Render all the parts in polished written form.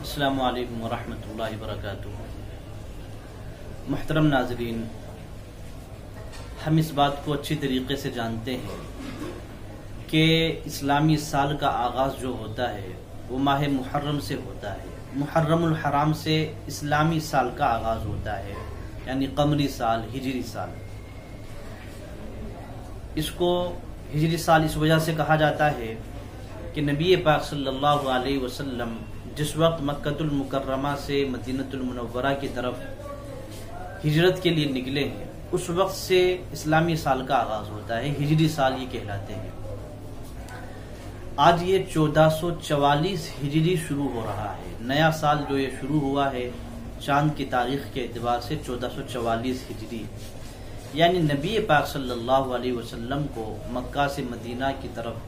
السلام علیکم ورحمۃ اللہ وبرکاتہ۔ محترم ناظرین، ہم اس بات کو اچھی طریقے سے جانتے ہیں کہ اسلامی سال کا آغاز جو ہوتا ہے وہ ماہ محرم سے ہوتا ہے۔ محرم الحرام سے اسلامی سال کا آغاز ہوتا ہے، یعنی قمری سال، ہجری سال۔ اس کو ہجری سال اس وجہ سے کہا جاتا ہے کہ نبی پاک صلی اللہ علیہ وسلم جس وقت مکہ المکرمہ سے مدینہ المنورہ کی طرف ہجرت کے لیے نکلے ہیں، اس وقت سے اسلامی سال کا آغاز ہوتا ہے، ہجری سال یہ کہلاتے ہیں۔ آج یہ 1444 ہجری شروع ہو رہا ہے۔ نیا سال جو یہ شروع ہوا ہے چاند کی تاریخ کے اعتبار سے 1444 ہجری، یعنی نبی پاک صلی اللہ علیہ وسلم کو مکہ سے مدینہ کی طرف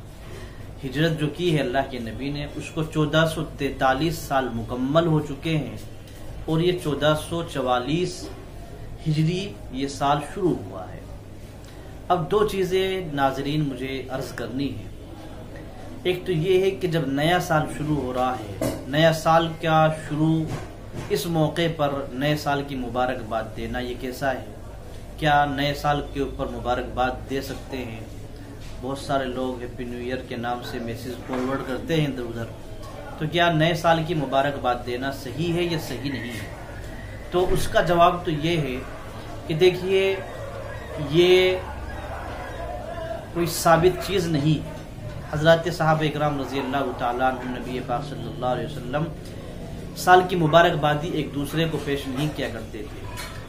ہجرت جو کی ہے اللہ کے نبی نے، اس کو 1443 سال مکمل ہو چکے ہیں، اور یہ 1444 ہجری یہ سال شروع ہوا ہے۔ اب دو چیزیں ناظرین مجھے عرض کرنی ہیں۔ ایک تو یہ ہے کہ جب نیا سال شروع ہو رہا ہے، نیا سال کا شروع اس موقع پر نئے سال کی مبارکباد دینا یہ کیسا ہے؟ کیا نئے سال کے اوپر مبارکباد دے سکتے ہیں؟ بہت سارے لوگ ہیپی نیو ایئر کے نام سے میسیج فارورڈ کرتے ہیں ادھر ادھر، تو کیا نئے سال کی مبارکباد دینا صحیح ہے یا صحیح نہیں ہے؟ تو اس کا جواب تو یہ ہے کہ دیکھیے، یہ کوئی ثابت چیز نہیں ہے۔ حضرات صحابہ اکرام رضی اللہ تعالیٰ عنہ نبی پاک صلی اللہ علیہ وسلم سال کی مبارکبادی ایک دوسرے کو پیش نہیں کیا کرتے تھے،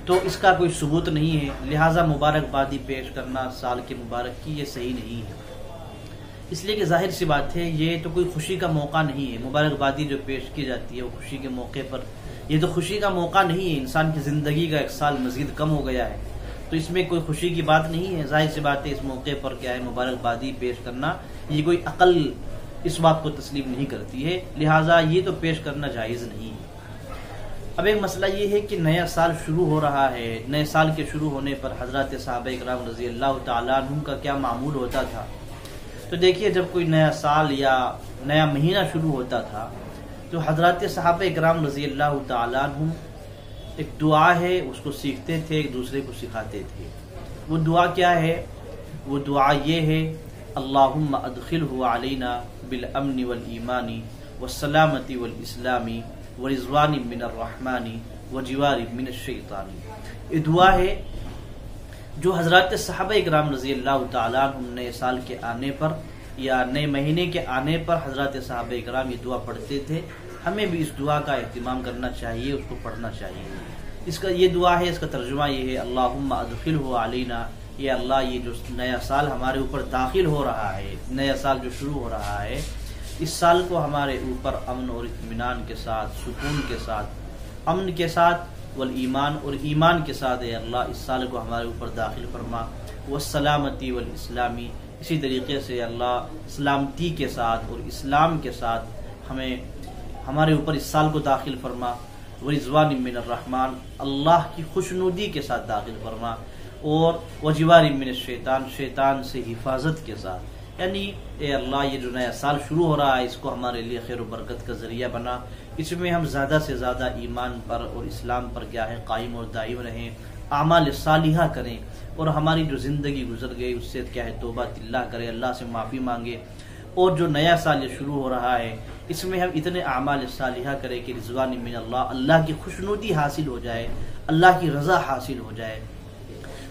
تو اس کا کوئی ثبوت نہیں ہے، لہٰذا مبارکبادی پیش کرنا سال کے مبارک کی یہ صحیح نہیں ہے۔ اس لیے کہ ظاہر سی بات ہے، یہ تو کوئی خوشی کا موقع نہیں ہے۔ مبارکبادی جو پیش کی جاتی ہے وہ خوشی کے موقع پر، یہ تو خوشی کا موقع نہیں ہے۔ انسان کی زندگی کا ایک سال مزید کم ہو گیا ہے، تو اس میں کوئی خوشی کی بات نہیں ہے۔ ظاہر سی بات ہے، اس موقع پر کیا ہے مبارکبادی پیش کرنا، یہ کوئی عقل اس بات کو تسلیم نہیں کرتی ہے، لہٰذا یہ تو پیش کرنا جائز نہیں ہے۔ اب ایک مسئلہ یہ ہے کہ نیا سال شروع ہو رہا ہے، نئے سال کے شروع ہونے پر حضرات صحابہ اکرام رضی اللہ تعالیٰ عنہ کا کیا معمول ہوتا تھا؟ تو دیکھیے، جب کوئی نیا سال یا نیا مہینہ شروع ہوتا تھا تو حضرات صحابہ اکرام رضی اللہ تعالیٰ عنہ ایک دعا ہے، اس کو سیکھتے تھے، ایک دوسرے کو سکھاتے تھے۔ وہ دعا کیا ہے؟ وہ دعا یہ ہے: اللہم ادخلہ علینا بالامن والایمان والسلامت والاسلام ورضوان من الرحمن وجوار من الشیطان۔ یہ دعا ہے جو حضرات صحابہ اکرام رضی اللہ تعالیٰ عنہ نئے سال کے آنے پر یا نئے مہینے کے آنے پر حضرات صحابہ اکرام یہ دعا پڑھتے تھے۔ ہمیں بھی اس دعا کا اہتمام کرنا چاہیے، اس کو پڑھنا چاہیے۔ اس کا یہ دعا ہے، اس کا ترجمہ یہ ہے: اللہم ادخلہ علینا، یہ اللہ یہ جو نیا سال ہمارے اوپر داخل ہو رہا ہے، نیا سال جو شروع ہو رہا ہے، اس سال کو ہمارے اوپر امن اور اطمینان کے ساتھ، سکون کے ساتھ، امن کے ساتھ، والایمان اور ایمان کے ساتھ اے اللہ اس سال کو ہمارے اوپر داخل فرما، والسلامتی والاسلامی، اسی طریقے سے اللہ سلامتی کے ساتھ اور اسلام کے ساتھ ہمیں ہمارے اوپر اس سال کو داخل فرما، ورضوان من الرحمن، اللہ کی خوشنودی کے ساتھ داخل فرما، اور وجوار من الشیطان، شیطان سے حفاظت کے ساتھ۔ یعنی اے اللہ یہ جو نیا سال شروع ہو رہا ہے اس کو ہمارے لیے خیر و برکت کا ذریعہ بنا، اس میں ہم زیادہ سے زیادہ ایمان پر اور اسلام پر کیا ہے قائم اور دائم رہیں، اعمال صالحہ کریں، اور ہماری جو زندگی گزر گئی اس سے کیا ہے توبہ اللہ کرے، اللہ سے معافی مانگے، اور جو نیا سال یہ شروع ہو رہا ہے اس میں ہم اتنے اعمال صالحہ کریں کہ رضوان من اللہ، اللہ کی خوشنودی حاصل ہو جائے، اللہ کی رضا حاصل ہو جائے۔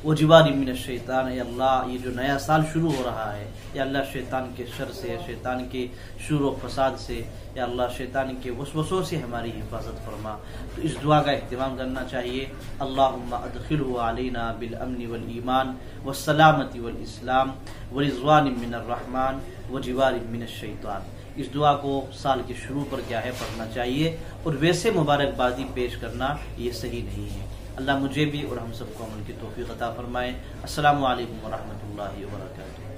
وجوار من الشیطان، اے اللہ یہ جو نیا سال شروع ہو رہا ہے، یا اللہ شیطان کے شر سے، شیطان کے شور و فساد سے، یا اللہ شیطان کے وسوسوں سے ہماری حفاظت فرما۔ تو اس دعا کا اہتمام کرنا چاہیے: اللہم ادخلہ علینا بالامن والایمان والسلامت والاسلام ورضوان من الرحمن وجوار من الشیطان۔ اس دعا کو سال کے شروع پر کیا ہے پڑھنا چاہیے، اور ویسے مبارکبادی پیش کرنا یہ صحیح نہیں ہے۔ اللہ مجھے بھی اور ہم سب کو عمل کی توفیق عطا فرمائے۔ السلام علیکم ورحمۃ اللہ وبرکاتہ۔